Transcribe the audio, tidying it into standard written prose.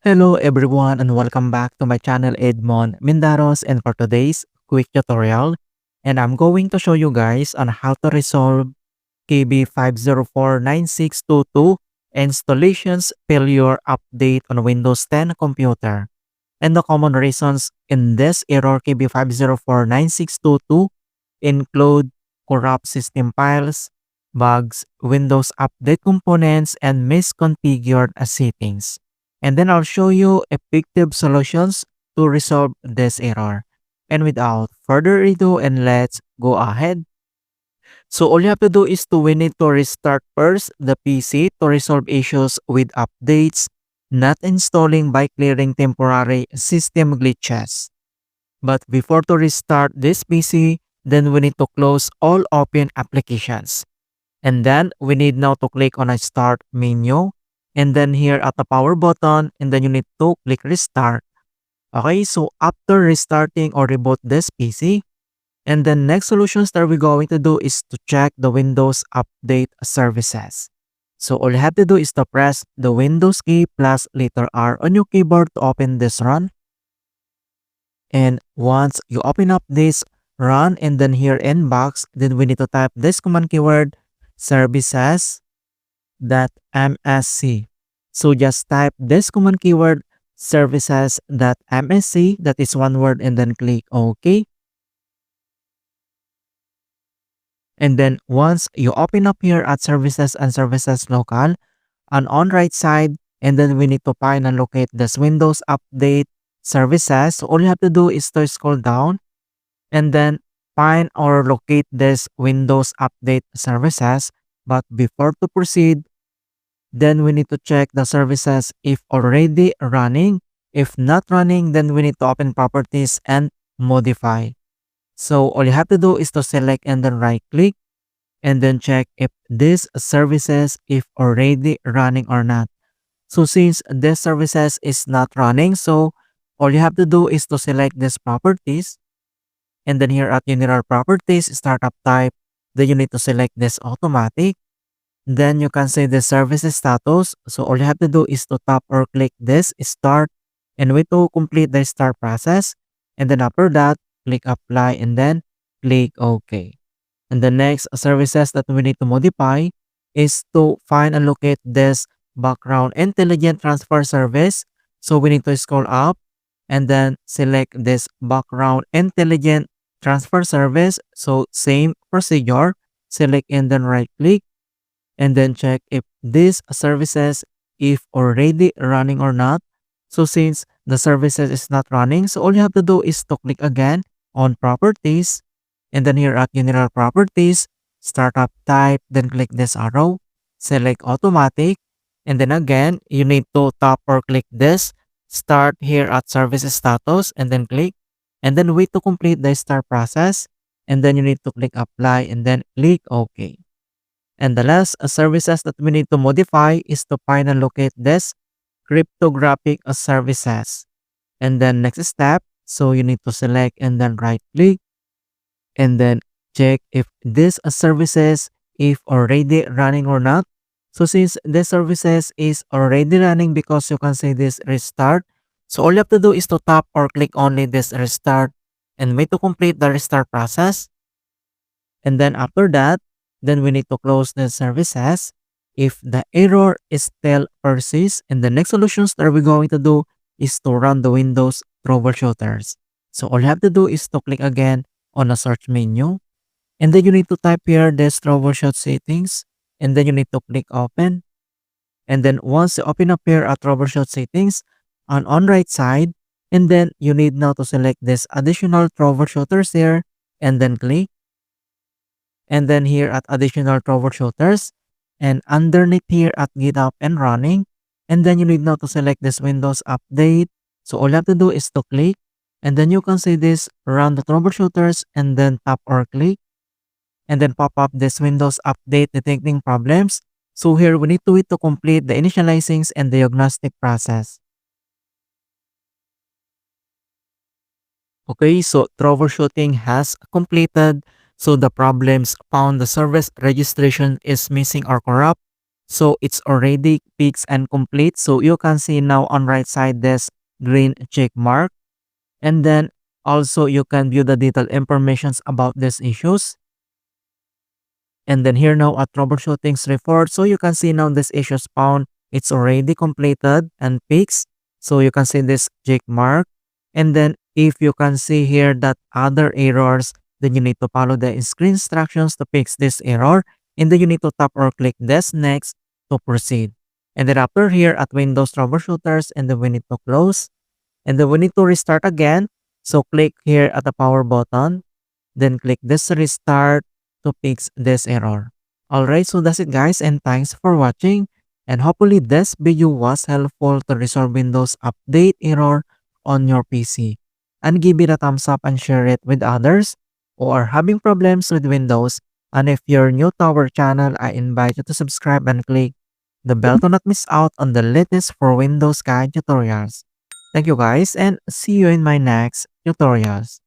Hello everyone and welcome back to my channel Edmund Mindaros, and for today's quick tutorial, and I'm going to show you guys on how to resolve KB5049622 installations failure update on Windows 10 computer. And the common reasons in this error KB5049622 include corrupt system files, bugs, Windows update components, and misconfigured settings. And then I'll show you effective solutions to resolve this error. And without further ado, and let's go ahead. So all you have to do is we need to restart first the PC to resolve issues with updates, not installing by clearing temporary system glitches. But before to restart this PC, then we need to close all open applications. And then we need now to click on a start menu. And then here at the power button, and then you need to click restart. Okay, so after restarting or reboot this PC, and then next solutions that we're going to do is to check the Windows Update services. So all you have to do is to press the Windows key plus letter R on your keyboard to open this run. And once you open up this run and then here in box, then we need to type this command keyword services.msc. So just type this command keyword services.msc, that is one word, and then click OK. And then once you open up here at services and services local, and on right side, and then we need to find and locate this Windows Update services. So all you have to do is to scroll down and then find or locate this Windows Update services. But before to proceed, then we need to check the services if already running. If not running, then we need to open properties and modify. So all you have to do is to select and then right click and then check if these services if already running or not. So since this services is not running, so all you have to do is to select this properties, and then here at general properties startup type, then you need to select this automatic. Then you can say the services status. So all you have to do is to tap or click this start and wait to complete the start process. And then after that, click apply and then click OK. And the next services that we need to modify is to find and locate this background intelligent transfer service. So we need to scroll up and then select this background intelligent transfer service. So same procedure, select and then right click and then check if these services if already running or not. So since the services is not running, so all you have to do is to click again on properties, and then here at general properties, startup type, then click this arrow, select automatic, and then again you need to tap or click this start here at services status and then click, and then wait to complete the start process, and then you need to click apply and then click OK. And the last services that we need to modify is to find and locate this cryptographic services. And then next step, so you need to select and then right click and then check if this services if already running or not. So since this services is already running, because you can say this restart, so all you have to do is to tap or click only this restart and wait to complete the restart process. And then after that, then we need to close the services if the error is still persists. And the next solutions that we're going to do is to run the Windows troubleshooters. So all you have to do is to click again on the search menu, and then you need to type here this troubleshoot settings, and then you need to click open. And then once you open up here at troubleshoot settings, on right side, and then you need now to select this additional troubleshooters here and then click. And then here at additional troubleshooters, and underneath here at get up and running, and then you need now to select this Windows Update. So all you have to do is to click, and then you can see this run the troubleshooters and then tap or click, and then pop up this Windows Update detecting problems. So here we need to wait to complete the initializing and diagnostic process. Okay, so troubleshooting has completed. So the problems found, the service registration is missing or corrupt, So it's already fixed and complete. So you can see now on right side this green check mark. And then also you can view the detailed informations about these issues. And then here now at troubleshooting's report, so you can see now this issues found. It's already completed and fixed. So you can see this check mark. And then if you can see here that other errors, then you need to follow the screen instructions to fix this error. And then you need to tap or click this next to proceed. And then after here at Windows troubleshooters, and then we need to close. And then we need to restart again. So click here at the power button. Then click this restart to fix this error. Alright, so that's it guys, and thanks for watching. And hopefully this video was helpful to resolve Windows update error on your PC. And give it a thumbs up and share it with others who are having problems with Windows. And if you're new to our channel, I invite you to subscribe and click the bell to not miss out on the latest for Windows guide tutorials. Thank you guys, and see you in my next tutorials.